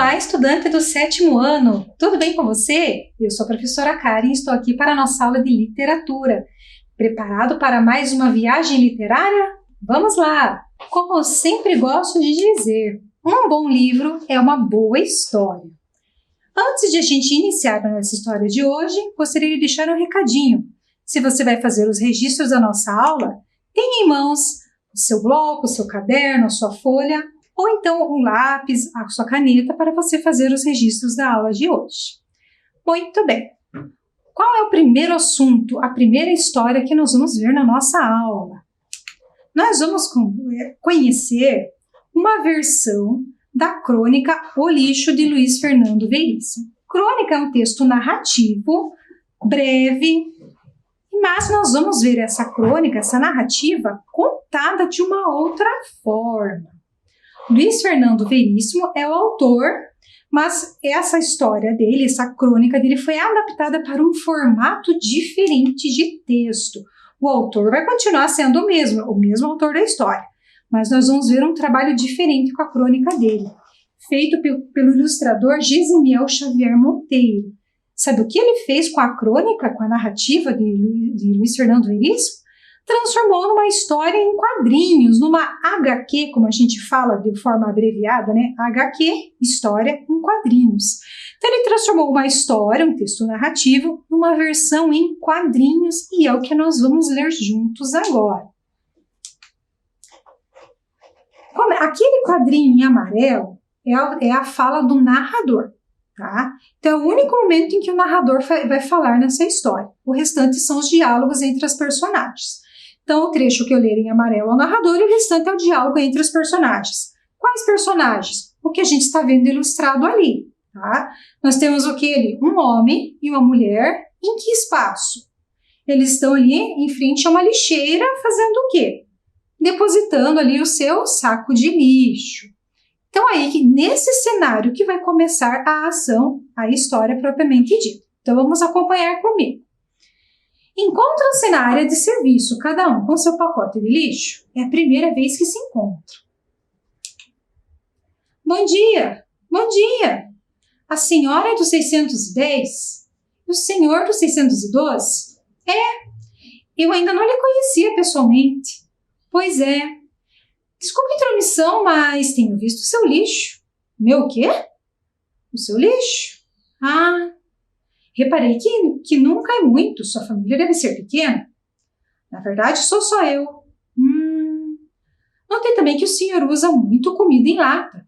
Olá, estudante do 7º ano! Tudo bem com você? Eu sou a professora Karen e estou aqui para a nossa aula de literatura. Preparado para mais uma viagem literária? Vamos lá! Como eu sempre gosto de dizer, um bom livro é uma boa história. Antes de a gente iniciar a nossa história de hoje, gostaria de deixar um recadinho. Se você vai fazer os registros da nossa aula, tenha em mãos o seu bloco, o seu caderno, a sua folha, ou então um lápis, a sua caneta para você fazer os registros da aula de hoje. Muito bem. Qual é o primeiro assunto, a primeira história que nós vamos ver na nossa aula? Nós vamos conhecer uma versão da crônica O Lixo, de Luiz Fernando Veríssimo. Crônica é um texto narrativo, breve, mas nós vamos ver essa crônica, essa narrativa, contada de uma outra forma. Luiz Fernando Veríssimo é o autor, mas essa história dele, essa crônica dele foi adaptada para um formato diferente de texto. O autor vai continuar sendo o mesmo autor da história, mas nós vamos ver um trabalho diferente com a crônica dele, feito pelo ilustrador Gesimiel Xavier Monteiro. Sabe o que ele fez com a crônica, com a narrativa de Luiz Fernando Veríssimo? Transformou numa história em quadrinhos, numa HQ, como a gente fala de forma abreviada, né? HQ, história em quadrinhos. Então ele transformou uma história, um texto narrativo, numa versão em quadrinhos, e é o que nós vamos ler juntos agora. Aquele quadrinho em amarelo é a fala do narrador, tá? Então é o único momento em que o narrador vai falar nessa história. O restante são os diálogos entre as personagens. Então, o trecho que eu ler em amarelo é o narrador e o restante é o diálogo entre os personagens. Quais personagens? O que a gente está vendo ilustrado ali, tá? Nós temos o que ali? Um homem e uma mulher. Em que espaço? Eles estão ali em frente a uma lixeira fazendo o quê? Depositando ali o seu saco de lixo. Então, aí, nesse cenário que vai começar a ação, a história propriamente dita. Então, vamos acompanhar comigo. Encontram-se na área de serviço, cada um com seu pacote de lixo. É a primeira vez que se encontram. Bom dia! Bom dia! A senhora é do 610? E o senhor do 612? Eu ainda não lhe conhecia pessoalmente. Pois é. Desculpe a intromissão, mas tenho visto o seu lixo. Meu o quê? O seu lixo? Ah, reparei que nunca é muito, sua família deve ser pequena. Na verdade, sou só eu. Notei também que o senhor usa muito comida em lata.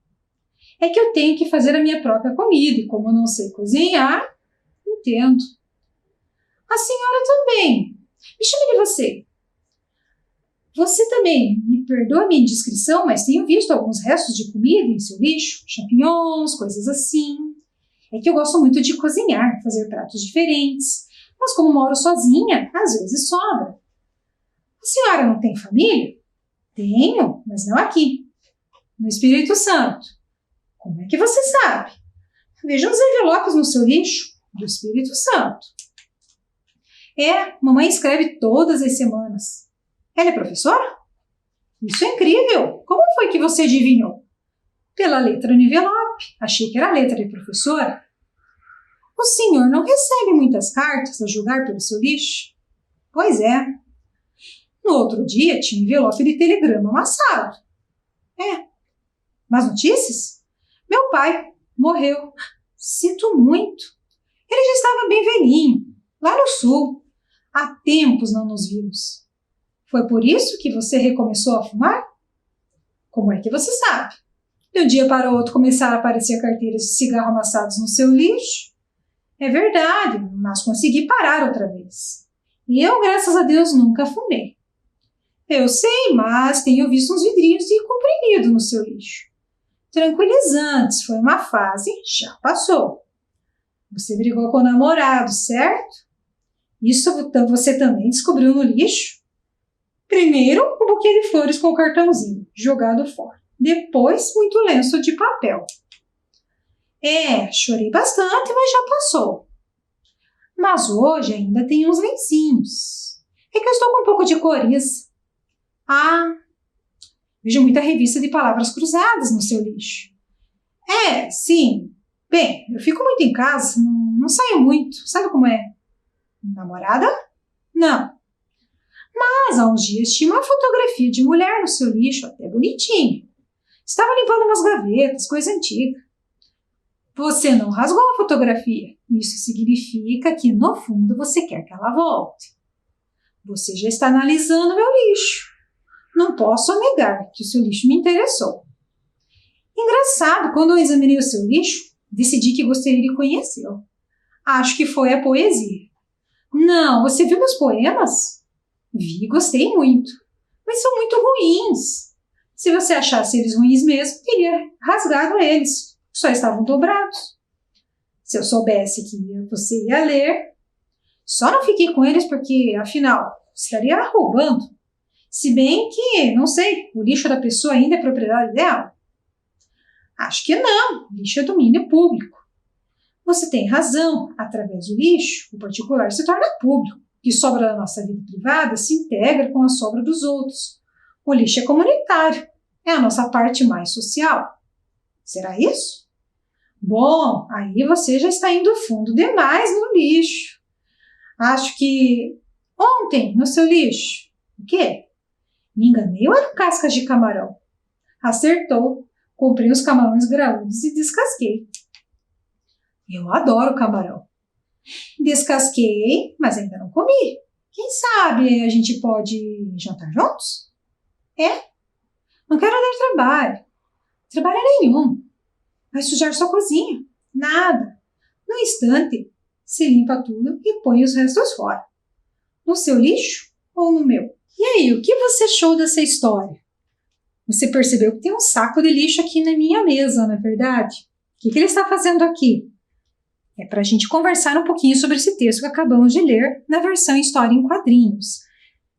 É que eu tenho que fazer a minha própria comida, e como eu não sei cozinhar, entendo. A senhora também. Me chame de você. Você também, me perdoa a minha indiscrição, mas tenho visto alguns restos de comida em seu lixo, champignons, coisas assim. É que eu gosto muito de cozinhar, fazer pratos diferentes, mas como moro sozinha, às vezes sobra. A senhora não tem família? Tenho, mas não aqui, no Espírito Santo. Como é que você sabe? Veja os envelopes no seu lixo, do Espírito Santo. Mamãe escreve todas as semanas. Ela é professora? Isso é incrível! Como foi que você adivinhou? Pela letra no envelope. Achei que era a letra de professora. O senhor não recebe muitas cartas a julgar pelo seu lixo? Pois é. No outro dia tinha envelope de telegrama amassado. Mas notícias? Meu pai morreu. Sinto muito. Ele já estava bem velhinho, lá no sul. Há tempos não nos vimos. Foi por isso que você recomeçou a fumar? Como é que você sabe? De um dia para o outro começaram a aparecer carteiras de cigarro amassados no seu lixo? É verdade, mas consegui parar outra vez. E eu, graças a Deus, nunca fumei. Eu sei, mas tenho visto uns vidrinhos de comprimido no seu lixo. Tranquilizantes, foi uma fase, já passou. Você brigou com o namorado, certo? Isso você também descobriu no lixo? Primeiro, um buquê de flores com cartãozinho, jogado fora. Depois, muito lenço de papel. Chorei bastante, mas já passou. Mas hoje ainda tem uns lencinhos. É que eu estou com um pouco de coriza. Vejo muita revista de palavras cruzadas no seu lixo. Sim, Bem, eu fico muito em casa, não saio muito. Sabe como é? Namorada? Não. Mas há uns dias tinha uma fotografia de mulher no seu lixo, até bonitinha. Estava limpando umas gavetas, coisa antiga. Você não rasgou a fotografia. Isso significa que, no fundo, você quer que ela volte. Você já está analisando meu lixo. Não posso negar que o seu lixo me interessou. Engraçado, quando eu examinei o seu lixo, decidi que gostaria de conhecê-lo. Acho que foi a poesia. Não, você viu meus poemas? Vi e gostei muito. Mas são muito ruins. Se você achasse eles ruins mesmo, teria rasgado eles. Só estavam dobrados. Se eu soubesse que você ia ler, só não fiquei com eles porque, afinal, estaria roubando. Se bem que, não sei, o lixo da pessoa ainda é propriedade dela? Acho que não, o lixo é domínio público. Você tem razão, através do lixo, o particular se torna público. O que sobra da nossa vida privada se integra com a sobra dos outros. O lixo é comunitário, é a nossa parte mais social. Será isso? Bom, aí você já está indo fundo demais no lixo. Acho que ontem, no seu lixo, o quê? Me enganei ou eram cascas de camarão? Acertou. Comprei os camarões graúdos e descasquei. Eu adoro camarão. Descasquei, mas ainda não comi. Quem sabe a gente pode jantar juntos? É? Não quero dar trabalho. Trabalho nenhum. Vai sujar sua cozinha. Nada. No instante, se limpa tudo e põe os restos fora. No seu lixo ou no meu? E aí, o que você achou dessa história? Você percebeu que tem um saco de lixo aqui na minha mesa, não é verdade? O que ele está fazendo aqui? É para a gente conversar um pouquinho sobre esse texto que acabamos de ler na versão História em Quadrinhos.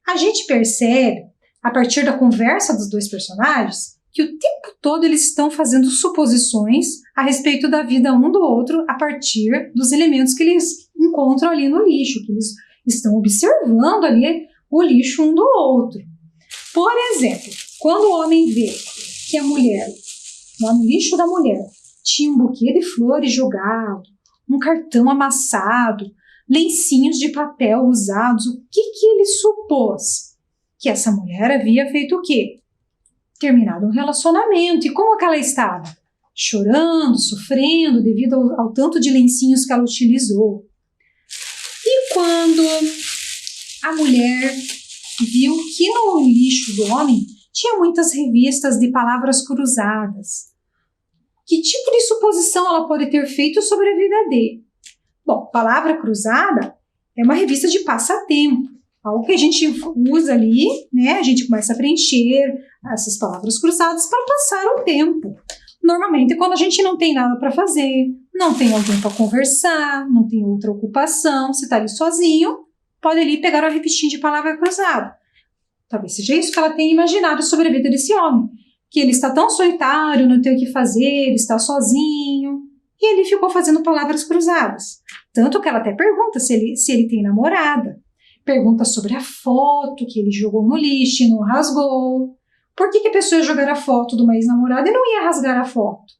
A gente percebe, a partir da conversa dos dois personagens, que o tempo todo eles estão fazendo suposições a respeito da vida um do outro a partir dos elementos que eles encontram ali no lixo, que eles estão observando ali o lixo um do outro. Por exemplo, quando o homem vê que a mulher, lá no lixo da mulher, tinha um buquê de flores jogado, um cartão amassado, lencinhos de papel usados, o que ele supôs? Que essa mulher havia feito o quê? Terminado um relacionamento. E como que ela estava? Chorando, sofrendo devido ao tanto de lencinhos que ela utilizou. E quando a mulher viu que no lixo do homem tinha muitas revistas de palavras cruzadas. Que tipo de suposição ela pode ter feito sobre a vida dele? Bom, palavra cruzada é uma revista de passatempo, algo que a gente usa ali, né? A gente começa a preencher essas palavras cruzadas para passar o tempo. Normalmente, quando a gente não tem nada para fazer, não tem alguém para conversar, não tem outra ocupação, você está ali sozinho, pode ali pegar uma revistinha de palavra cruzada. Talvez seja isso que ela tenha imaginado sobre a vida desse homem, que ele está tão solitário, não tem o que fazer, ele está sozinho, e ele ficou fazendo palavras cruzadas. Tanto que ela até pergunta se ele tem namorada, pergunta sobre a foto que ele jogou no lixo e não rasgou. Por que a pessoa ia jogar a foto de uma ex-namorada e não ia rasgar a foto?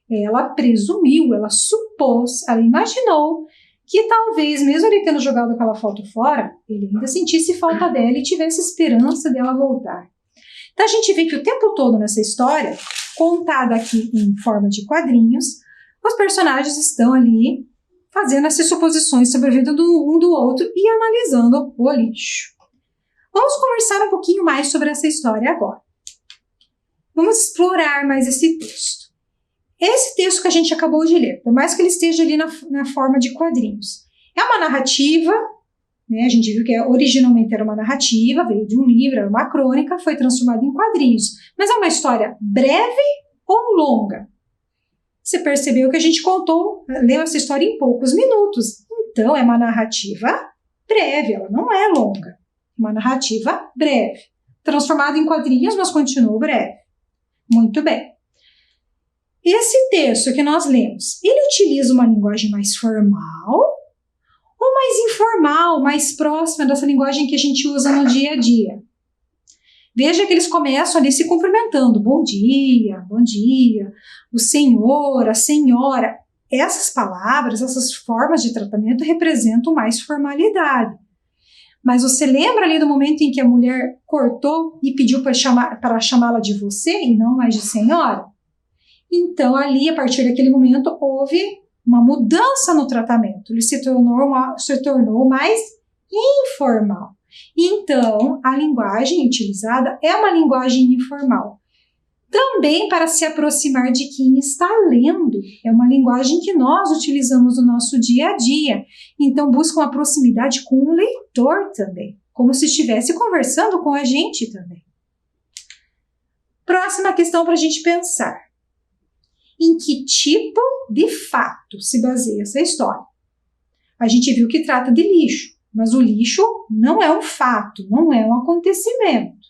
Ela presumiu, ela supôs, ela imaginou que talvez, mesmo ele tendo jogado aquela foto fora, ele ainda sentisse falta dela e tivesse esperança dela voltar. Então a gente vê que o tempo todo nessa história, contada aqui em forma de quadrinhos, os personagens estão ali fazendo essas suposições sobre a vida um do outro e analisando o lixo. Vamos conversar um pouquinho mais sobre essa história agora. Vamos explorar mais esse texto. Esse texto que a gente acabou de ler, por mais que ele esteja ali na forma de quadrinhos, é uma narrativa, né? A gente viu que originalmente era uma narrativa, veio de um livro, era uma crônica, foi transformada em quadrinhos. Mas é uma história breve ou longa? Você percebeu que a gente leu essa história em poucos minutos. Então, é uma narrativa breve, ela não é longa. Uma narrativa breve. Transformada em quadrinhos, mas continua breve. Muito bem. Esse texto que nós lemos, ele utiliza uma linguagem mais formal ou mais informal, mais próxima dessa linguagem que a gente usa no dia a dia? Veja que eles começam ali se cumprimentando. Bom dia, o senhor, a senhora. essas palavras, essas formas de tratamento representam mais formalidade. Mas você lembra ali do momento em que a mulher cortou e pediu para chamá-la de você e não mais de senhora? Então, ali, a partir daquele momento, houve uma mudança no tratamento. Ele se tornou mais informal. Então, a linguagem utilizada é uma linguagem informal. Também para se aproximar de quem está lendo. É uma linguagem que nós utilizamos no nosso dia a dia. Então, busca uma proximidade com o leitor também, como se estivesse conversando com a gente também. Próxima questão para a gente pensar. Em que tipo de fato se baseia essa história? A gente viu que trata de lixo, mas o lixo não é um fato, não é um acontecimento.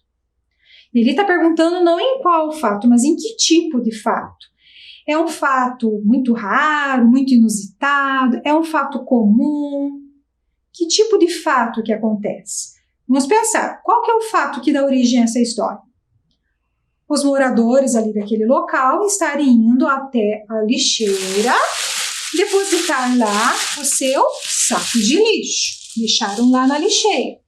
Ele está perguntando não em qual fato, mas em que tipo de fato. É um fato muito raro, muito inusitado? É um fato comum? Que tipo de fato que acontece? Vamos pensar, qual que é o fato que dá origem a essa história? Os moradores ali daquele local estarem indo até a lixeira depositar lá o seu saco de lixo. Deixaram lá na lixeira.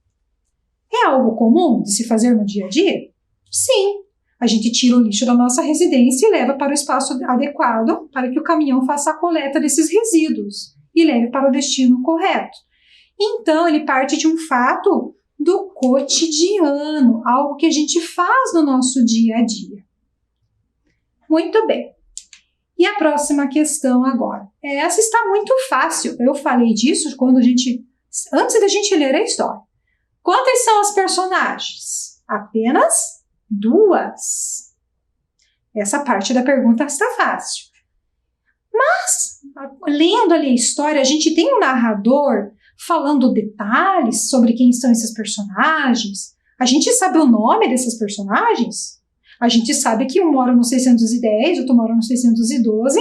É algo comum de se fazer no dia a dia? Sim. A gente tira o lixo da nossa residência e leva para o espaço adequado para que o caminhão faça a coleta desses resíduos e leve para o destino correto. Então, ele parte de um fato do cotidiano, algo que a gente faz no nosso dia a dia. Muito bem. E a próxima questão agora. Essa está muito fácil. Eu falei disso antes da gente ler a história. Quantas são as personagens? Apenas 2. Essa parte da pergunta está fácil. Mas, lendo ali a história, a gente tem um narrador falando detalhes sobre quem são esses personagens. A gente sabe o nome desses personagens. A gente sabe que um mora no 610, outro mora no 612,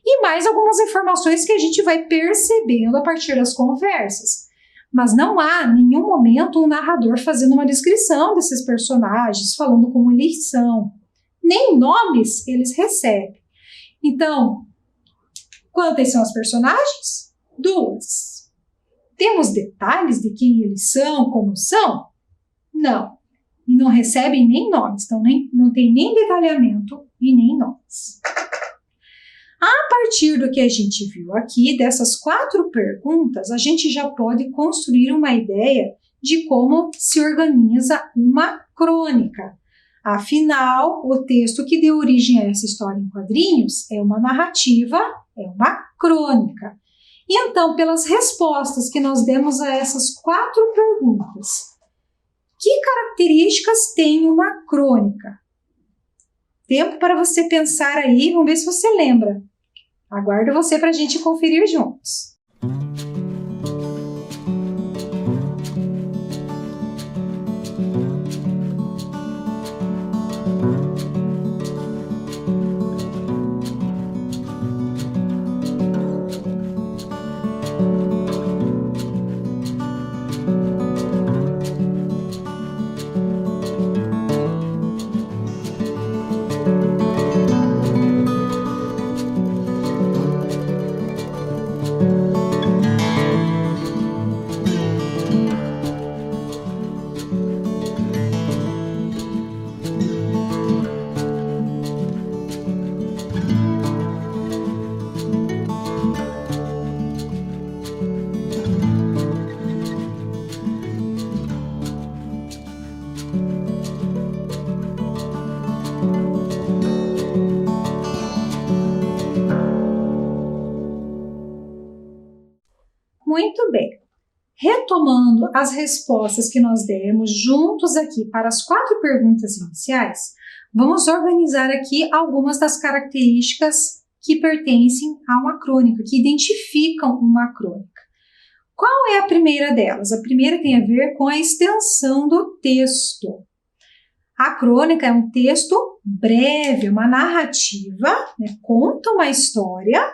e mais algumas informações que a gente vai percebendo a partir das conversas. Mas não há em nenhum momento um narrador fazendo uma descrição desses personagens, falando como eles são. Nem nomes eles recebem. Então, quantas são as personagens? 2. Temos detalhes de quem eles são, como são? Não. E não recebem nem nomes, então não tem nem detalhamento e nem nomes. A partir do que a gente viu aqui, dessas 4 perguntas, a gente já pode construir uma ideia de como se organiza uma crônica. Afinal, o texto que deu origem a essa história em quadrinhos é uma narrativa, é uma crônica. E então, pelas respostas que nós demos a essas 4 perguntas, que características tem uma crônica? Tempo para você pensar aí, vamos ver se você lembra. Aguardo você para a gente conferir juntos. Muito bem. Retomando as respostas que nós demos juntos aqui para as 4 perguntas iniciais, vamos organizar aqui algumas das características que pertencem a uma crônica, que identificam uma crônica. Qual é a primeira delas? A primeira tem a ver com a extensão do texto. A crônica é um texto breve, uma narrativa, conta uma história,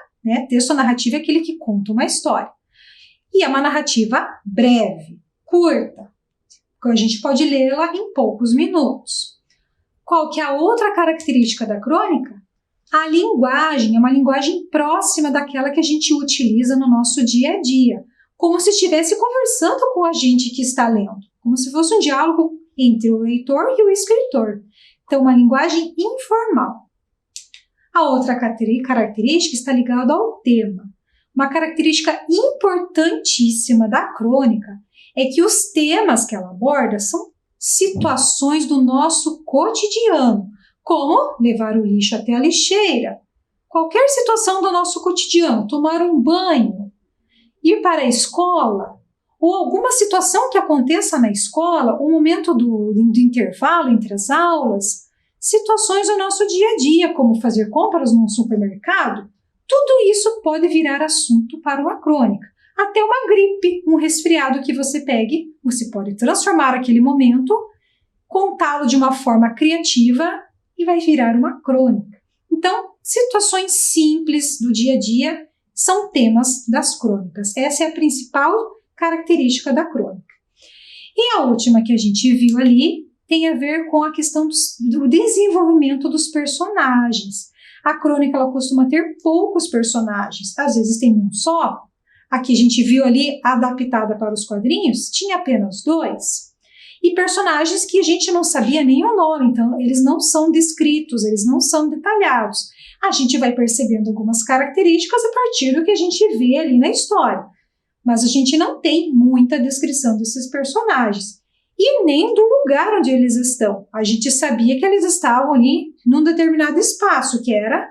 texto narrativo é aquele que conta uma história. E é uma narrativa breve, curta, que a gente pode lê-la em poucos minutos. Qual que é a outra característica da crônica? A linguagem é uma linguagem próxima daquela que a gente utiliza no nosso dia a dia, como se estivesse conversando com a gente que está lendo, como se fosse um diálogo entre o leitor e o escritor. Então, uma linguagem informal. A outra característica está ligada ao tema. Uma característica importantíssima da crônica é que os temas que ela aborda são situações do nosso cotidiano, como levar o lixo até a lixeira, qualquer situação do nosso cotidiano, tomar um banho, ir para a escola, ou alguma situação que aconteça na escola, o momento do intervalo entre as aulas, situações do nosso dia a dia, como fazer compras num supermercado, tudo isso pode virar assunto para uma crônica. Até uma gripe, um resfriado que você pegue, você pode transformar aquele momento, contá-lo de uma forma criativa e vai virar uma crônica. Então, situações simples do dia a dia são temas das crônicas. Essa é a principal característica da crônica. E a última que a gente viu ali tem a ver com a questão do desenvolvimento dos personagens. A crônica ela costuma ter poucos personagens, às vezes tem um só. Aqui a gente viu ali, adaptada para os quadrinhos, tinha apenas 2. E personagens que a gente não sabia nem o nome, então eles não são descritos, eles não são detalhados. A gente vai percebendo algumas características a partir do que a gente vê ali na história. Mas a gente não tem muita descrição desses personagens. E nem do lugar onde eles estão. A gente sabia que eles estavam ali num determinado espaço, que era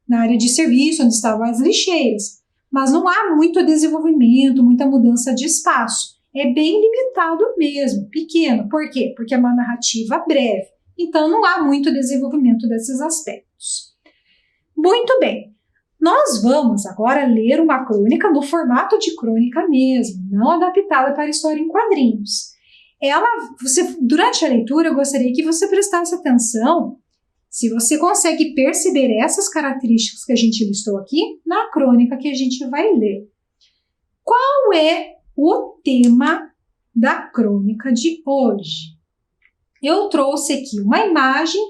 na área de serviço, onde estavam as lixeiras. Mas não há muito desenvolvimento, muita mudança de espaço. É bem limitado mesmo, pequeno. Por quê? Porque é uma narrativa breve. Então, não há muito desenvolvimento desses aspectos. Muito bem. Nós vamos agora ler uma crônica no formato de crônica mesmo, não adaptada para história em quadrinhos. Durante a leitura, eu gostaria que você prestasse atenção se você consegue perceber essas características que a gente listou aqui na crônica que a gente vai ler. Qual é o tema da crônica de hoje? Eu trouxe aqui uma imagem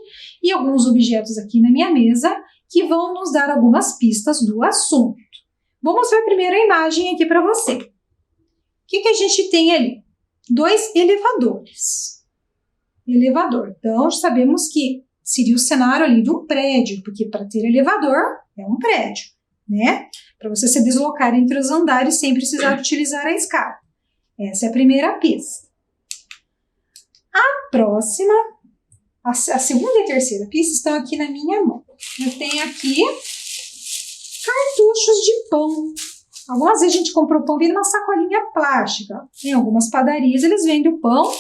e alguns objetos aqui na minha mesa que vão nos dar algumas pistas do assunto. Vamos ver primeiro a imagem aqui para você. O que a gente tem ali? 2 elevadores. Elevador. Então, sabemos que seria o cenário ali de um prédio, porque para ter elevador é um prédio, né? Para você se deslocar entre os andares sem precisar utilizar a escada. Essa é a primeira pista. A próxima, a segunda e a terceira pista estão aqui na minha mão. Eu tenho aqui cartuchos de pão. Algumas vezes a gente compra o pão vindo numa sacolinha plástica. Em algumas padarias eles vendem o pão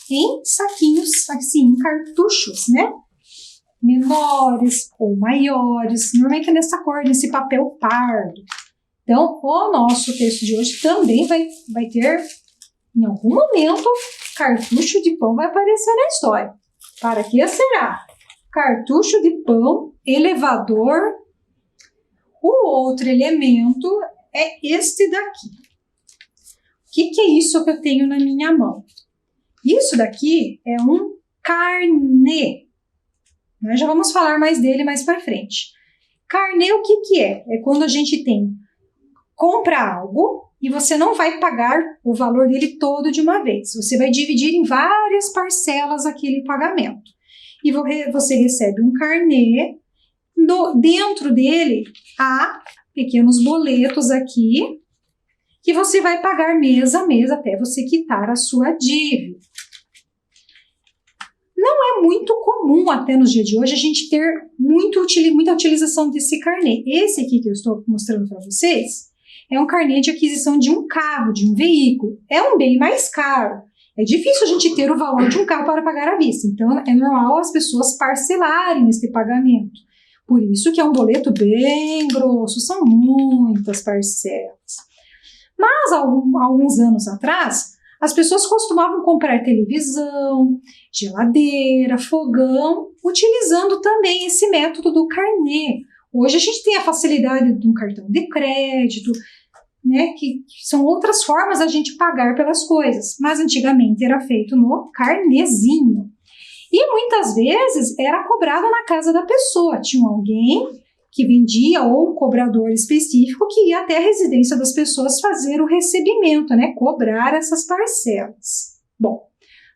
em saquinhos, assim, em cartuchos, né? Menores ou maiores, normalmente é nessa cor, nesse papel pardo. Então, o nosso texto de hoje também vai ter, em algum momento, cartucho de pão vai aparecer na história. Para que será? Cartucho de pão, elevador. O outro elemento é este daqui. O que é isso que eu tenho na minha mão? Isso daqui é um carnê. Nós já vamos falar mais dele mais para frente. Carnê, o que é? É quando a gente compra algo e você não vai pagar o valor dele todo de uma vez. Você vai dividir em várias parcelas aquele pagamento. E você recebe um carnê. Dentro dele há pequenos boletos aqui que você vai pagar mês a mês até você quitar a sua dívida. Não é muito comum até nos dias de hoje a gente ter muita utilização desse carnê. Esse aqui que eu estou mostrando para vocês é um carnê de aquisição de um carro, de um veículo. É um bem mais caro. É difícil a gente ter o valor de um carro para pagar à vista. Então, é normal as pessoas parcelarem este pagamento. Por isso que é um boleto bem grosso, são muitas parcelas. Mas, alguns anos atrás, as pessoas costumavam comprar televisão, geladeira, fogão, utilizando também esse método do carnê. Hoje a gente tem a facilidade de um cartão de crédito, né, que são outras formas da gente pagar pelas coisas, mas antigamente era feito no carnezinho. E muitas vezes era cobrado na casa da pessoa, tinha alguém que vendia, ou um cobrador específico que ia até a residência das pessoas fazer o recebimento, né? Cobrar essas parcelas. Bom,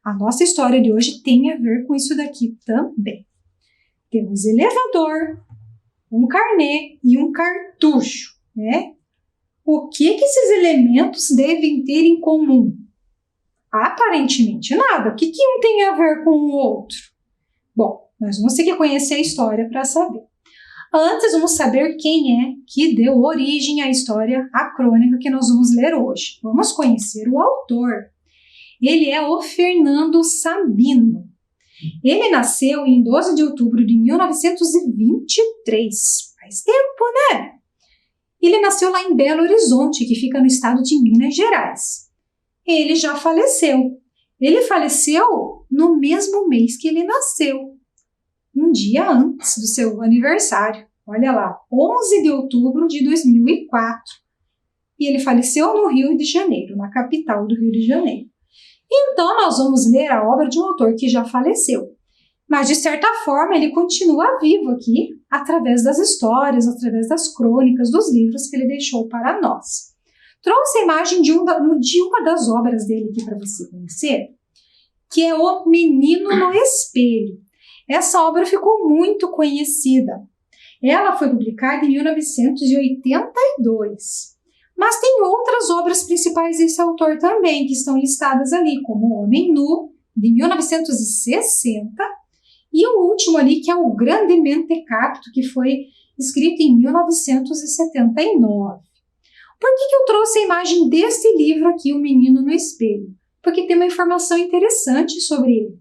a nossa história de hoje tem a ver com isso daqui também. Temos elevador, um carnê e um cartucho, né? O que esses elementos devem ter em comum? Aparentemente nada. O que um tem a ver com o outro? Bom, nós vamos ter que conhecer a história para saber. Antes, vamos saber quem é que deu origem à história, à crônica que nós vamos ler hoje. Vamos conhecer o autor. Ele é o Fernando Sabino. Ele nasceu em 12 de outubro de 1923. Faz tempo, né? Ele nasceu lá em Belo Horizonte, que fica no estado de Minas Gerais. Ele já faleceu. Ele faleceu no mesmo mês que ele nasceu, um dia antes do seu aniversário. Olha lá, 11 de outubro de 2004. E ele faleceu no Rio de Janeiro, na capital do Rio de Janeiro. Então, nós vamos ler a obra de um autor que já faleceu. Mas, de certa forma, ele continua vivo aqui, através das histórias, através das crônicas, dos livros que ele deixou para nós. Trouxe a imagem de uma das obras dele aqui para você conhecer, que é O Menino no Espelho. Essa obra ficou muito conhecida. Ela foi publicada em 1982. Mas tem outras obras principais desse autor também, que estão listadas ali, como O Homem Nu, de 1960, e o último ali, que é o Grande Mentecapto, que foi escrito em 1979. Por que eu trouxe a imagem desse livro aqui, O Menino no Espelho? Porque tem uma informação interessante sobre ele.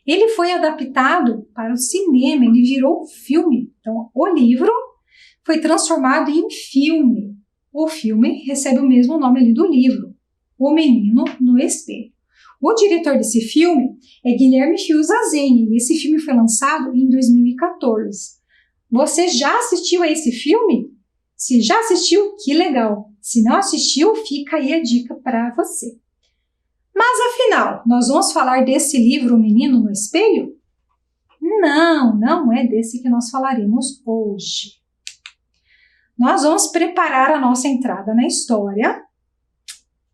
Ele foi adaptado para o cinema, ele virou filme. Então, o livro foi transformado em filme. O filme recebe o mesmo nome ali do livro, O Menino no Espelho. O diretor desse filme é Guilherme Fiuzazenni, e esse filme foi lançado em 2014. Você já assistiu a esse filme? Se já assistiu, que legal! Se não assistiu, fica aí a dica para você. Mas afinal, nós vamos falar desse livro, O Menino no Espelho? Não é desse que nós falaremos hoje. Nós vamos preparar a nossa entrada na história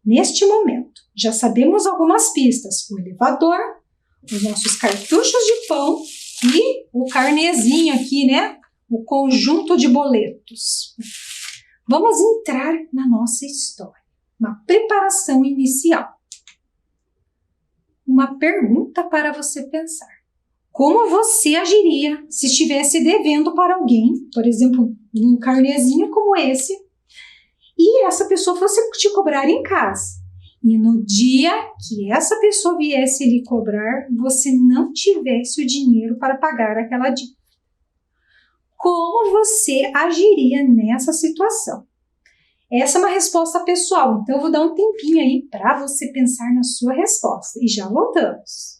neste momento. Já sabemos algumas pistas: o elevador, os nossos cartuchos de pão e o carnezinho aqui, né? O conjunto de boletos. Vamos entrar na nossa história. Uma preparação inicial. Uma pergunta para você pensar. Como você agiria se estivesse devendo para alguém, por exemplo, um carnezinho como esse, e essa pessoa fosse te cobrar em casa? E no dia que essa pessoa viesse lhe cobrar, você não tivesse o dinheiro para pagar aquela dívida. Como você agiria nessa situação? Essa é uma resposta pessoal, então eu vou dar um tempinho aí para você pensar na sua resposta. E já voltamos.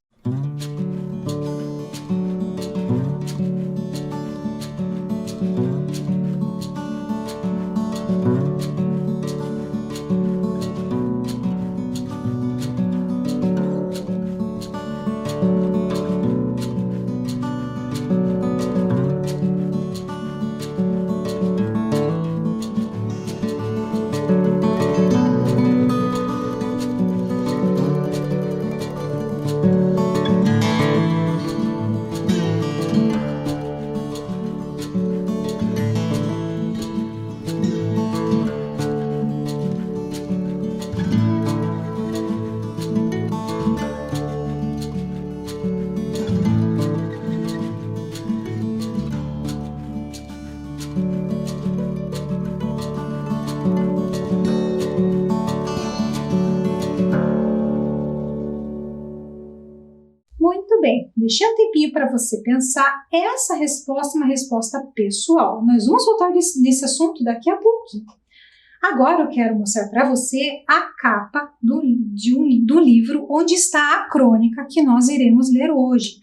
Muito bem, deixei um tempinho para você pensar. Essa resposta é uma resposta pessoal. Nós vamos voltar nesse assunto daqui a pouquinho. Agora eu quero mostrar para você a capa do livro onde está a crônica que nós iremos ler hoje,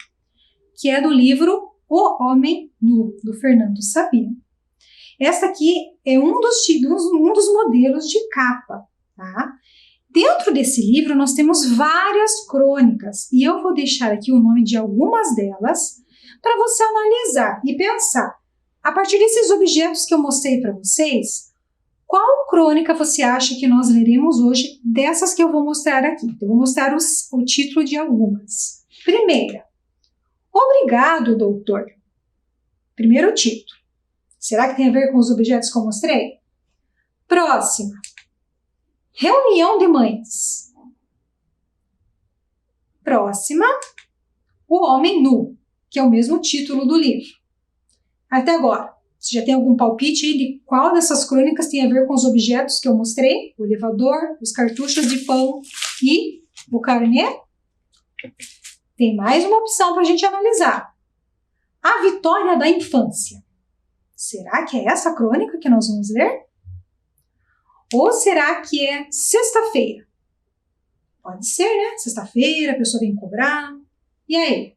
que é do livro O Homem Nu, do Fernando Sabino. Essa aqui é um dos modelos de capa, tá? Dentro desse livro nós temos várias crônicas e eu vou deixar aqui o nome de algumas delas para você analisar e pensar A partir desses objetos que eu mostrei para vocês, qual crônica você acha que nós leremos hoje dessas que eu vou mostrar aqui? Eu vou mostrar o título de algumas. Primeira, obrigado, doutor. Primeiro título. Será que tem a ver com os objetos que eu mostrei? Próxima, reunião de mães. Próxima, o homem nu, que é o mesmo título do livro. Até agora, você já tem algum palpite aí de qual dessas crônicas tem a ver com os objetos que eu mostrei? O elevador, os cartuchos de pão e o carnê? Tem mais uma opção para a gente analisar. A vitória da infância. Será que é essa crônica que nós vamos ler? Ou será que é sexta-feira? Pode ser, né? Sexta-feira, a pessoa vem cobrar. E aí?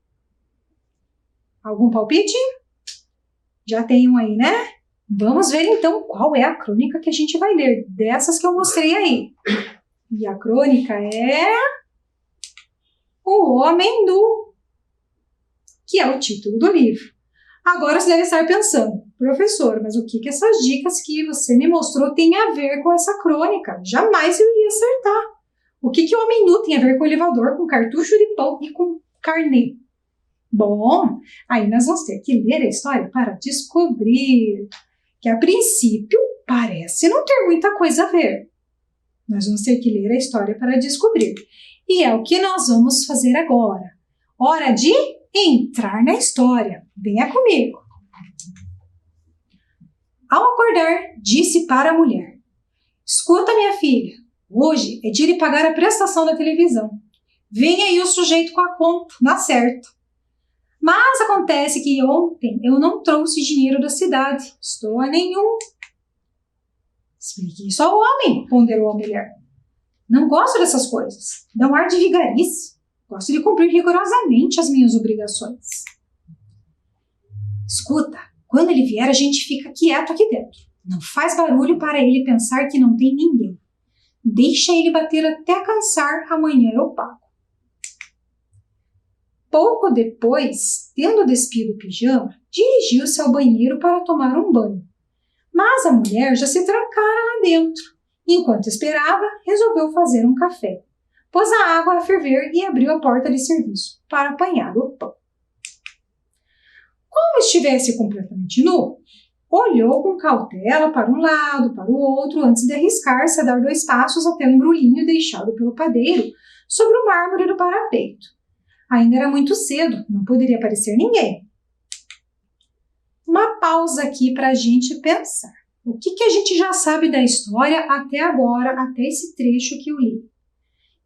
Algum palpite? Já tem um aí, né? Vamos ver então qual é a crônica que a gente vai ler, dessas que eu mostrei aí. E a crônica é O Homem Nu, que é o título do livro. Agora você deve estar pensando, professor, mas o que essas dicas que você me mostrou tem a ver com essa crônica? Jamais eu iria acertar. O que o Homem Nu tem a ver com o elevador, com cartucho de pão e com carnê? Bom, aí nós vamos ter que ler a história para descobrir que, a princípio, parece não ter muita coisa a ver. Nós vamos ter que ler a história para descobrir. E é o que nós vamos fazer agora. Hora de entrar na história. Venha comigo. Ao acordar, disse para a mulher: escuta, minha filha, hoje é dia de pagar a prestação da televisão. Vem aí o sujeito com a conta, dá certo. Mas acontece que ontem eu não trouxe dinheiro da cidade. Estou a nenhum. Explique isso ao homem, ponderou a mulher. Não gosto dessas coisas. Dá um ar de vigarice. Gosto de cumprir rigorosamente as minhas obrigações. Escuta, quando ele vier a gente fica quieto aqui dentro. Não faz barulho para ele pensar que não tem ninguém. Deixa ele bater até cansar, amanhã eu pago. Pouco depois, tendo despido o pijama, dirigiu-se ao banheiro para tomar um banho. Mas a mulher já se trancara lá dentro. Enquanto esperava, resolveu fazer um café. Pôs a água a ferver e abriu a porta de serviço para apanhar o pão. Como estivesse completamente nu, olhou com cautela para um lado, para o outro, antes de arriscar-se a dar 2 passos até o embrulhinho deixado pelo padeiro sobre o mármore do parapeito. Ainda era muito cedo, não poderia aparecer ninguém. Uma pausa aqui para a gente pensar. O que a gente já sabe da história até agora, até esse trecho que eu li?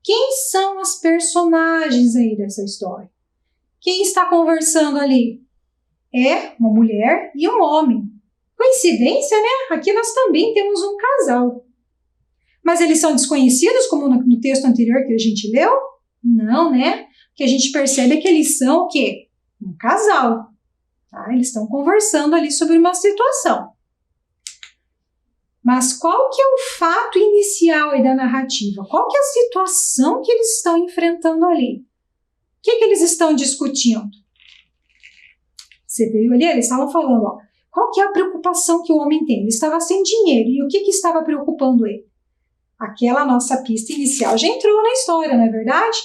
Quem são as personagens aí dessa história? Quem está conversando ali? É uma mulher e um homem. Coincidência, né? Aqui nós também temos um casal. Mas eles são desconhecidos, como no texto anterior que a gente leu? Não, né? O que a gente percebe é que eles são o quê? Um casal. Tá? Eles estão conversando ali sobre uma situação. Mas qual que é o fato inicial aí da narrativa? Qual que é a situação que eles estão enfrentando ali? O que eles estão discutindo? Você viu ali? Eles estavam falando, ó, qual que é a preocupação que o homem tem? Ele estava sem dinheiro. E o que estava preocupando ele? Aquela nossa pista inicial já entrou na história, não é verdade?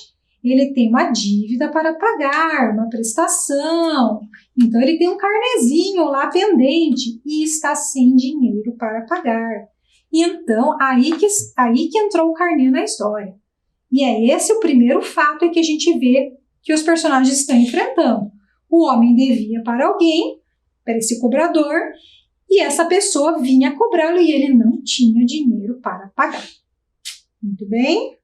Ele tem uma dívida para pagar, uma prestação. Então, ele tem um carnezinho lá pendente e está sem dinheiro para pagar. E então, aí que entrou o carnê na história. E é esse o primeiro fato que a gente vê que os personagens estão enfrentando. O homem devia para alguém, para esse cobrador, e essa pessoa vinha cobrá-lo e ele não tinha dinheiro para pagar. Muito bem?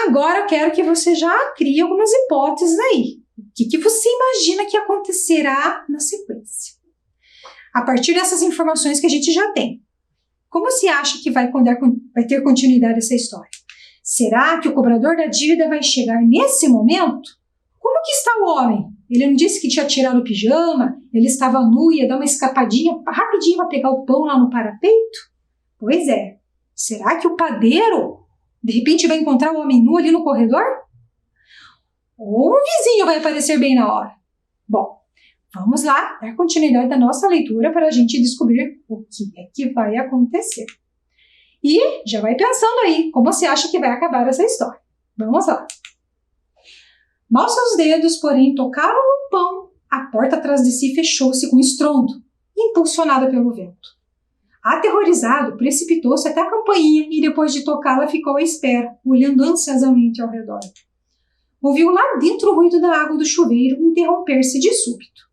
Agora eu quero que você já crie algumas hipóteses aí. O que você imagina que acontecerá na sequência? A partir dessas informações que a gente já tem, como você acha que vai ter continuidade essa história? Será que o cobrador da dívida vai chegar nesse momento? Como que está o homem? Ele não disse que tinha tirado o pijama? Ele estava nu e ia dar uma escapadinha rapidinho para pegar o pão lá no parapeito? Pois é. Será que o padeiro, de repente, vai encontrar o homem nu ali no corredor? Ou um vizinho vai aparecer bem na hora? Bom, Vamos lá, dar continuidade à nossa leitura para a gente descobrir o que é que vai acontecer. E já vai pensando aí, como você acha que vai acabar essa história. Vamos lá. Mal seus dedos, porém, tocaram no pão, a porta atrás de si fechou-se com estrondo, impulsionada pelo vento. Aterrorizado, precipitou-se até a campainha e, depois de tocá-la, ficou à espera, olhando ansiosamente ao redor. Ouviu lá dentro o ruído da água do chuveiro interromper-se de súbito.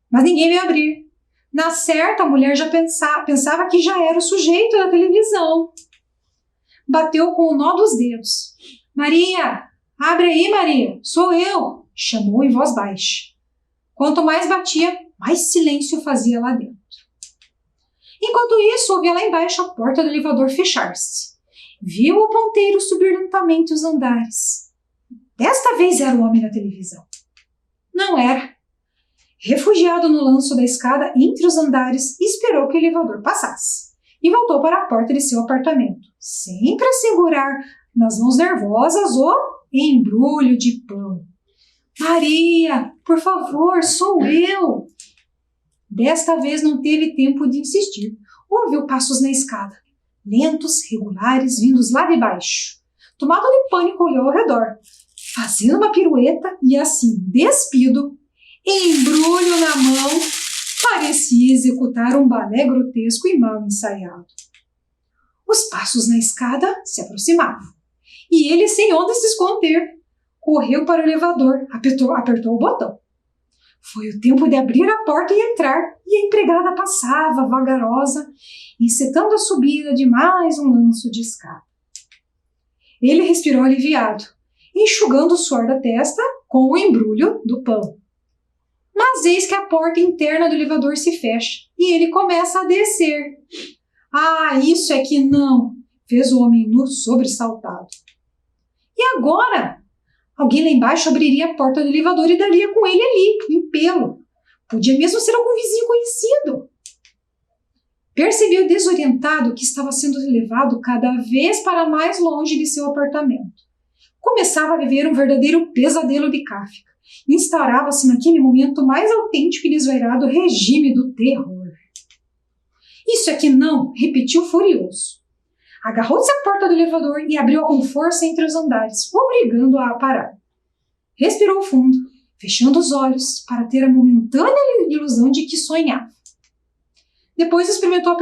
Mas ninguém veio abrir. Na certa, a mulher já pensava que já era o sujeito da televisão. Bateu com o nó dos dedos. Maria! Abre aí, Maria! Sou eu! Chamou em voz baixa. Quanto mais batia, mais silêncio fazia lá dentro. Enquanto isso, ouvia lá embaixo a porta do elevador fechar-se. Viu o ponteiro subir lentamente os andares. Desta vez era o homem da televisão. Não era. Refugiado no lanço da escada entre os andares, esperou que o elevador passasse e voltou para a porta de seu apartamento, sempre a segurar nas mãos nervosas o embrulho de pão. Maria, por favor, sou eu! Desta vez não teve tempo de insistir. Ouviu passos na escada, lentos, regulares, vindos lá de baixo. Tomado de pânico, olhou ao redor, fazendo uma pirueta e assim, despido, embrulho na mão, parecia executar um balé grotesco e mal ensaiado. Os passos na escada se aproximavam, e ele, sem onde se esconder, correu para o elevador, apertou o botão. Foi o tempo de abrir a porta e entrar, e a empregada passava, vagarosa, encetando a subida de mais um lanço de escada. Ele respirou aliviado, enxugando o suor da testa com o embrulho do pão. Mas eis que a porta interna do elevador se fecha e ele começa a descer. Ah, isso é que não! Fez o homem nu sobressaltado. E agora? Alguém lá embaixo abriria a porta do elevador e daria com ele ali, em pelo. Podia mesmo ser algum vizinho conhecido. Percebeu desorientado que estava sendo levado cada vez para mais longe de seu apartamento. Começava a viver um verdadeiro pesadelo de Kafka. Instaurava-se naquele momento mais autêntico e desvairado regime do terror. Isso é que não, repetiu furioso. Agarrou-se à porta do elevador e abriu-a com força entre os andares, obrigando-a a parar. Respirou fundo, fechando os olhos para ter a momentânea ilusão de que sonhava. Depois experimentou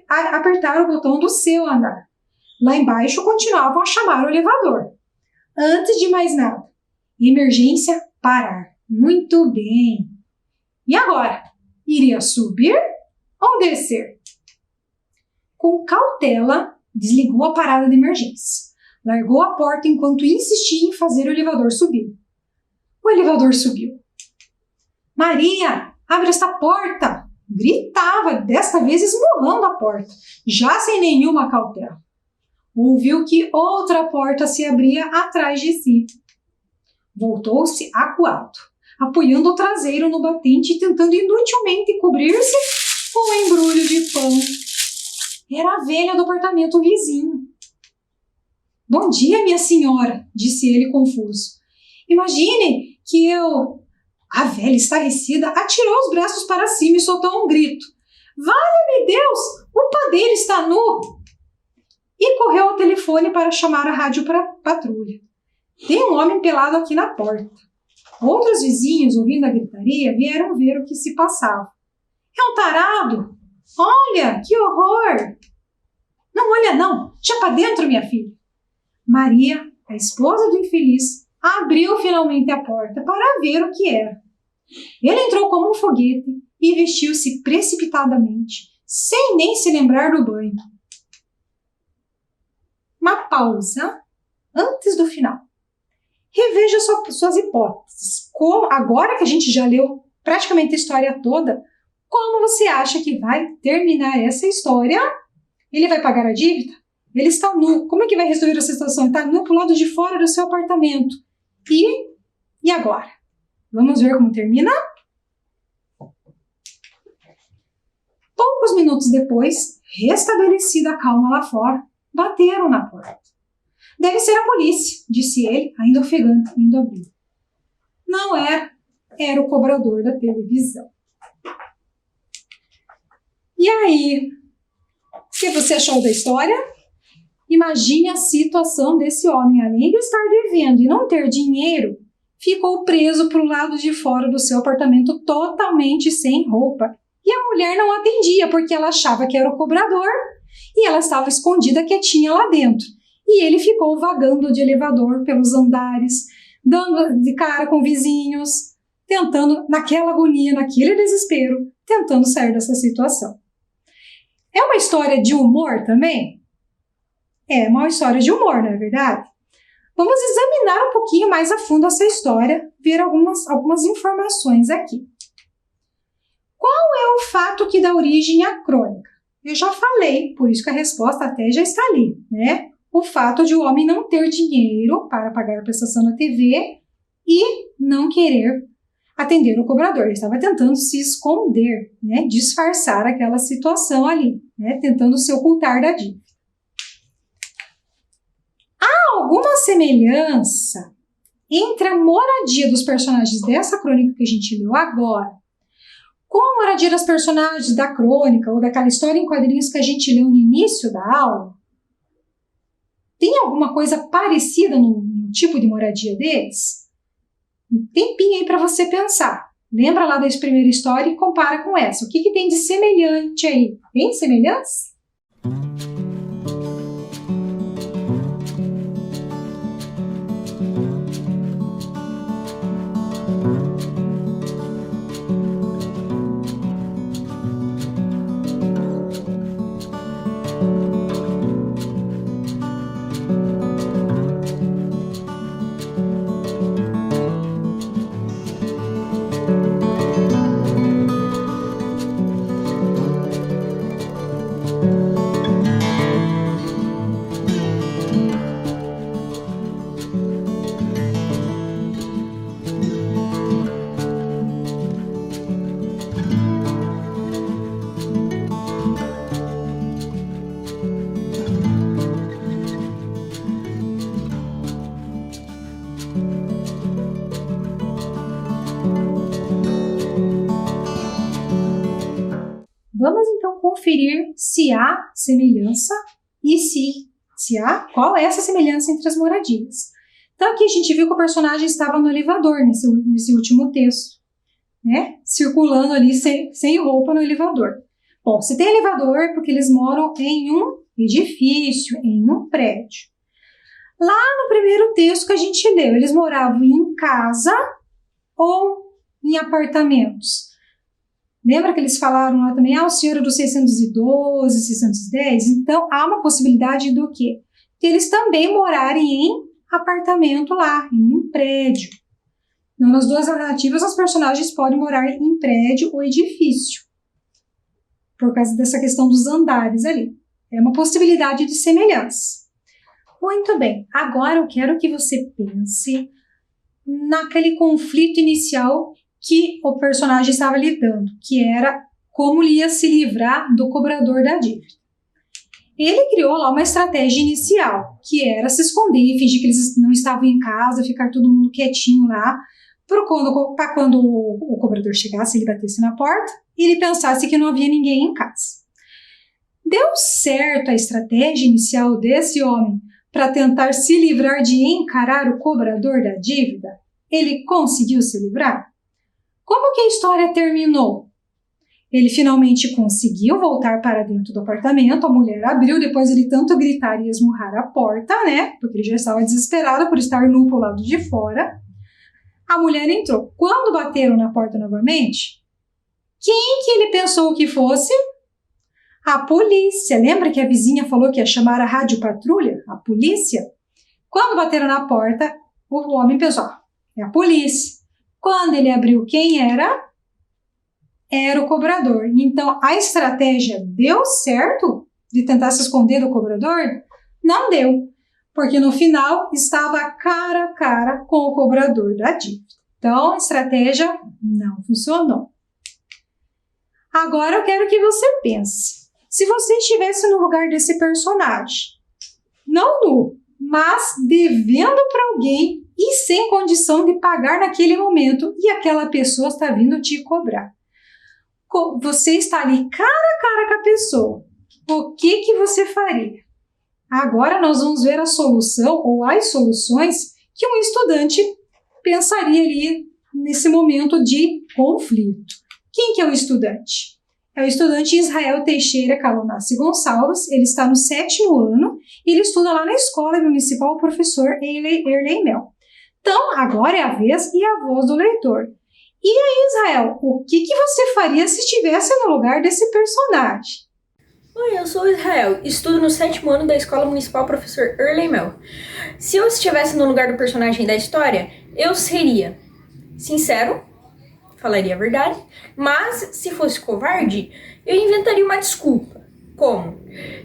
apertar o botão do seu andar. Lá embaixo continuavam a chamar o elevador. Antes de mais nada, emergência, parar. Muito bem. E agora? Iria subir ou descer? Com cautela, desligou a parada de emergência. Largou a porta enquanto insistia em fazer o elevador subir. O elevador subiu. Maria, abre esta porta! Gritava, desta vez esmurrando a porta, já sem nenhuma cautela. Ouviu que outra porta se abria atrás de si. Voltou-se acuado, apoiando o traseiro no batente e tentando inutilmente cobrir-se com o embrulho de pão. Era a velha do apartamento vizinho. Bom dia, minha senhora, disse ele confuso. Imagine que eu... A velha, estarrecida, atirou os braços para cima e soltou um grito. Valha-me Deus, o padeiro está nu! E correu ao telefone para chamar a rádio patrulha. Tem um homem pelado aqui na porta. Outros vizinhos, ouvindo a gritaria, vieram ver o que se passava. É um tarado! Olha, que horror! Não olha não, já para dentro, minha filha. Maria, a esposa do infeliz, abriu finalmente a porta para ver o que era. Ele entrou como um foguete e vestiu-se precipitadamente, sem nem se lembrar do banho. Uma pausa antes do final. Reveja suas hipóteses. Agora que a gente já leu praticamente a história toda, como você acha que vai terminar essa história? Ele vai pagar a dívida? Ele está nu. Como é que vai resolver essa situação? Ele está nu para o lado de fora do seu apartamento. E agora? Vamos ver como termina? Poucos minutos depois, restabelecida a calma lá fora, bateram na porta. Deve ser a polícia, disse ele, ainda ofegante, indo abrir. Não era. era o cobrador da televisão. E aí, o que você achou da história? Imagine a situação desse homem. Além de estar devendo e não ter dinheiro, ficou preso para o lado de fora do seu apartamento totalmente sem roupa. E a mulher não atendia porque ela achava que era o cobrador e ela estava escondida quietinha lá dentro. E ele ficou vagando de elevador pelos andares, dando de cara com vizinhos, tentando, naquela agonia, naquele desespero, tentando sair dessa situação. É uma história de humor também? É uma história de humor, não é verdade? Vamos examinar um pouquinho mais a fundo essa história, ver algumas informações aqui. Qual é o fato que dá origem à crônica? Eu já falei, por isso que a resposta até já está ali, né? O fato de o homem não ter dinheiro para pagar a prestação da TV e não querer atender o cobrador. Ele estava tentando se esconder, né? Disfarçar aquela situação ali, né? Tentando se ocultar da dívida. Há alguma semelhança entre a moradia dos personagens dessa crônica que a gente leu agora com a moradia dos personagens da crônica ou daquela história em quadrinhos que a gente leu no início da aula? Tem alguma coisa parecida no tipo de moradia deles? Um tempinho aí para você pensar. Lembra lá da primeira história e compara com essa. O que tem de semelhante aí? Tem semelhança? Vamos então conferir se há semelhança e se há, qual é essa semelhança entre as moradias. Então aqui a gente viu que o personagem estava no elevador nesse último texto, né? Circulando ali sem roupa no elevador. Bom, se tem elevador é porque eles moram em um edifício, em um prédio. Lá no primeiro texto que a gente leu, eles moravam em casa ou em apartamentos? Lembra que eles falaram lá também, o senhor dos 612, 610? Então, há uma possibilidade do quê? Que eles também morarem em apartamento lá, em um prédio. Então, nas duas alternativas, os personagens podem morar em prédio ou edifício, por causa dessa questão dos andares ali. É uma possibilidade de semelhança. Muito bem, agora eu quero que você pense naquele conflito inicial que o personagem estava lidando, que era como ele ia se livrar do cobrador da dívida. Ele criou lá uma estratégia inicial, que era se esconder e fingir que eles não estavam em casa, ficar todo mundo quietinho lá, para quando o cobrador chegasse, ele batesse na porta e ele pensasse que não havia ninguém em casa. Deu certo a estratégia inicial desse homem para tentar se livrar de encarar o cobrador da dívida? Ele conseguiu se livrar? Como que a história terminou? Ele finalmente conseguiu voltar para dentro do apartamento, a mulher abriu, depois ele tanto gritar e esmurrar a porta, né? Porque ele já estava desesperado por estar nu para o lado de fora. A mulher entrou. Quando bateram na porta novamente, quem que ele pensou que fosse? A polícia. Lembra que a vizinha falou que ia chamar a rádio patrulha? A polícia? Quando bateram na porta, o homem pensou, é a polícia. Quando ele abriu, quem era? Era o cobrador. Então, a estratégia deu certo de tentar se esconder do cobrador? Não deu, porque no final estava cara a cara com o cobrador da dívida. Então, a estratégia não funcionou. Agora eu quero que você pense. Se você estivesse no lugar desse personagem, não nu, mas devendo para alguém e sem condição de pagar naquele momento, e aquela pessoa está vindo te cobrar. Você está ali cara a cara com a pessoa. O que você faria? Agora nós vamos ver a solução ou as soluções que um estudante pensaria ali nesse momento de conflito. Quem que é o estudante? É o estudante Israel Teixeira Calonassi Gonçalves. Ele está no 7º ano e ele estuda lá na Escola Municipal Professor Erlei Mel. Então, agora é a vez e a voz do leitor. E aí, Israel, o que você faria se estivesse no lugar desse personagem? Oi, eu sou o Israel, estudo no 7º ano da Escola Municipal Professor Erlei Mel. Se eu estivesse no lugar do personagem da história, eu seria sincero, falaria a verdade, mas se fosse covarde, eu inventaria uma desculpa. Como?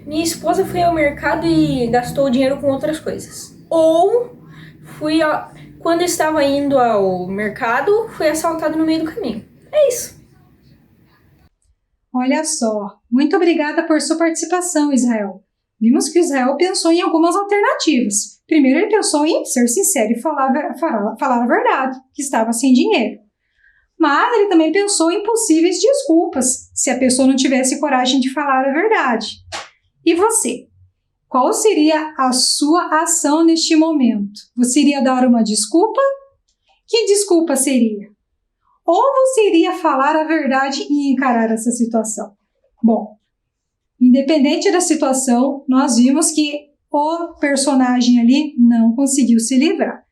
Minha esposa foi ao mercado e gastou o dinheiro com outras coisas. Ou quando estava indo ao mercado, fui assaltado no meio do caminho. É isso. Olha só, muito obrigada por sua participação, Israel. Vimos que o Israel pensou em algumas alternativas. Primeiro, ele pensou em ser sincero e falar a verdade, que estava sem dinheiro. Mas ele também pensou em possíveis desculpas, se a pessoa não tivesse coragem de falar a verdade. E você? Qual seria a sua ação neste momento? Você iria dar uma desculpa? Que desculpa seria? Ou você iria falar a verdade e encarar essa situação? Bom, independente da situação, nós vimos que o personagem ali não conseguiu se livrar.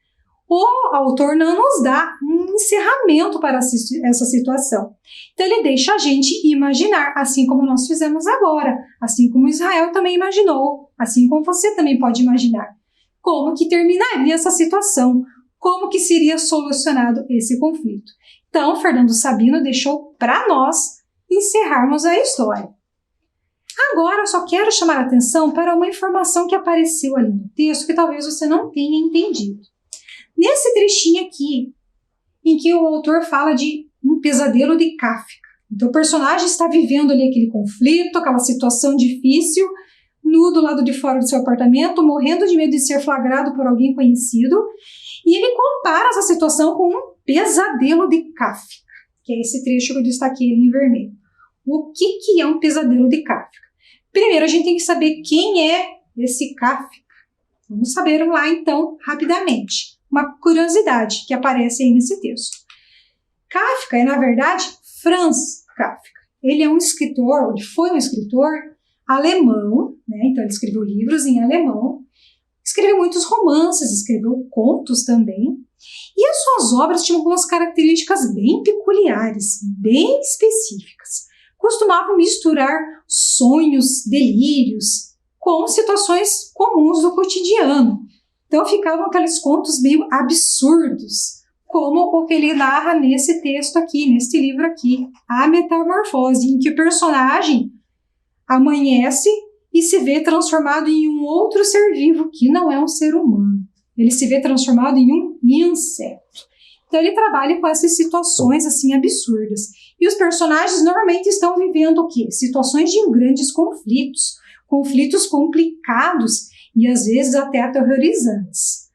O autor não nos dá um encerramento para essa situação. Então ele deixa a gente imaginar, assim como nós fizemos agora, assim como Israel também imaginou, assim como você também pode imaginar. Como que terminaria essa situação? Como que seria solucionado esse conflito? Então, Fernando Sabino deixou para nós encerrarmos a história. Agora, eu só quero chamar a atenção para uma informação que apareceu ali no texto que talvez você não tenha entendido. Nesse trechinho aqui, em que o autor fala de um pesadelo de Kafka. Então, o personagem está vivendo ali aquele conflito, aquela situação difícil, nu do lado de fora do seu apartamento, morrendo de medo de ser flagrado por alguém conhecido, e ele compara essa situação com um pesadelo de Kafka, que é esse trecho que eu destaquei ali em vermelho. O que é um pesadelo de Kafka? Primeiro, a gente tem que saber quem é esse Kafka. Vamos saber lá, então, rapidamente. Uma curiosidade que aparece aí nesse texto. Kafka é, na verdade, Franz Kafka. Ele é um escritor, ele foi um escritor alemão, né? Então ele escreveu livros em alemão, escreveu muitos romances, escreveu contos também, e as suas obras tinham algumas características bem peculiares, bem específicas. Costumavam misturar sonhos, delírios, com situações comuns do cotidiano. Então ficavam aqueles contos meio absurdos, como o que ele narra nesse texto aqui, nesse livro aqui, A Metamorfose, em que o personagem amanhece e se vê transformado em um outro ser vivo, que não é um ser humano. Ele se vê transformado em um inseto. Então ele trabalha com essas situações assim absurdas. E os personagens normalmente estão vivendo o quê? Situações de grandes conflitos, conflitos complicados e às vezes até aterrorizantes.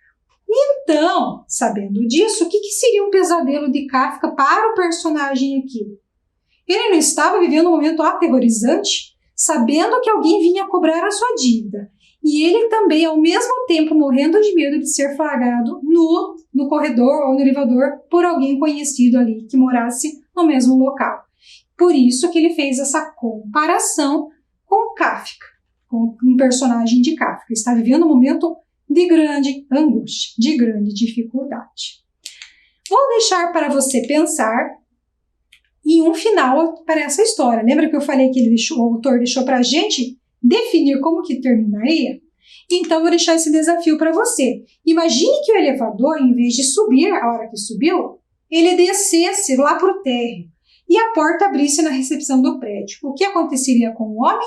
Então, sabendo disso, o que seria um pesadelo de Kafka para o personagem aqui? Ele não estava vivendo um momento aterrorizante, sabendo que alguém vinha cobrar a sua dívida. E ele também, ao mesmo tempo, morrendo de medo de ser flagrado no corredor ou no elevador por alguém conhecido ali, que morasse no mesmo local. Por isso que ele fez essa comparação com Kafka, com um personagem de Kafka. Está vivendo um momento de grande angústia, de grande dificuldade. Vou deixar para você pensar em um final para essa história. Lembra que eu falei que o autor deixou para a gente definir como que terminaria? Então, vou deixar esse desafio para você. Imagine que o elevador, em vez de subir a hora que subiu, ele descesse lá para o térreo e a porta abrisse na recepção do prédio. O que aconteceria com o homem?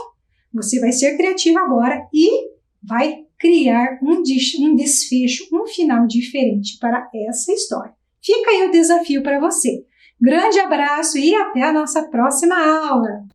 Você vai ser criativo agora e vai criar um desfecho, um final diferente para essa história. Fica aí o desafio para você. Grande abraço e até a nossa próxima aula!